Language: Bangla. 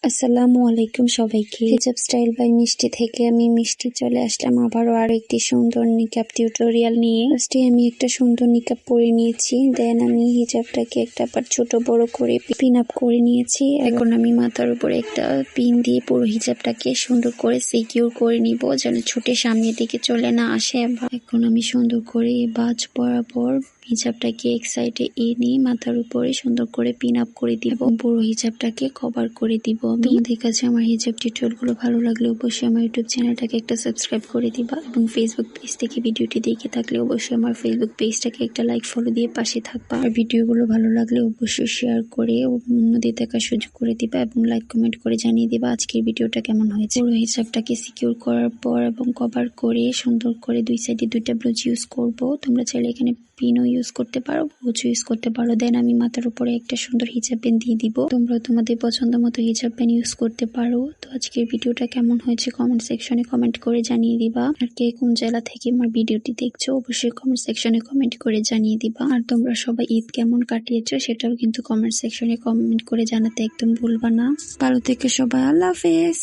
আসসালামু আলাইকুম সবাইকে। হিজাব স্টাইল বাই মিষ্টি থেকে আমি মিষ্টি চলে আসলাম আবারও আরো একটি সুন্দর নিকাব টিউটোরিয়াল নিয়ে। ফার্স্টে আমি একটা সুন্দর নিকাব পরে নিয়েছি, দেন আমি হিজাবটাকে একটা পার্ট ছোট বড় করে পিন আপ করে নিয়েছি। এখন আমি মাথার উপরে একটা পিন দিয়ে পুরো হিজাবটাকে সুন্দর করে সিকিউর করে নিব, যেন ছুটে সামনের দিকে চলে না আসে। এখন আমি সুন্দর করে বাজ বরাবর হিজাবটাকে এক সাইডে এনে মাথার উপরে সুন্দর করে পিন আপ করে দিব এবং পুরো হিজাবটাকে কভার করে দিব। তোমাদের কাছে আমার হিজাব টিউটোরিয়াল গুলো ভালো লাগলে অবশ্যই আমার ইউটিউব চ্যানেলটাকে একটা সাবস্ক্রাইব করে দিবা এবং ফেসবুক পেজ থেকে ভিডিওটি দেখে থাকলে অবশ্যই আমার ফেসবুক পেজটাকে একটা লাইক ফলো দিয়ে পাশে থাকবা। আর ভিডিওগুলো ভালো লাগলে অবশ্যই শেয়ার করে অন্যদের দেখার সুযোগ করে দিবা এবং লাইক কমেন্ট করে জানিয়ে দিবা আজকের ভিডিওটা কেমন হয়েছে। পুরো হিজাবটাকে সিকিউর করার পর এবং কভার করে সুন্দর করে দুই সাইডে দুইটা ব্লাউজ ইউজ করব। তোমরা চাইলে এখানে পিনও ইউজ করতে পারো, ব্লাউজ ইউজ করতে পারো। দেন আমি মাথার উপরে একটা সুন্দর হিজাব প্যান্ট দিয়ে দিব। তোমরা তোমাদের পছন্দ মতো হিজাব প্যান্ট ইউজ করতে পারো। তো আজকের ভিডিওটা কেমন হয়েছে কমেন্ট সেকশনে কমেন্ট করে জানিয়ে দিবা। আর কে কোন জেলা থেকে আমার ভিডিওটি দেখছো অবশ্যই কমেন্ট সেকশনে কমেন্ট করে জানিয়ে দিবা। আর তোমরা সবাই ঈদ কেমন কাটিয়েছো সেটাও কিন্তু কমেন্ট সেকশনে কমেন্ট করে জানাতে একদম ভুলবা না। ভালো থেকে সবাই, আল্লাহ হাফেজ।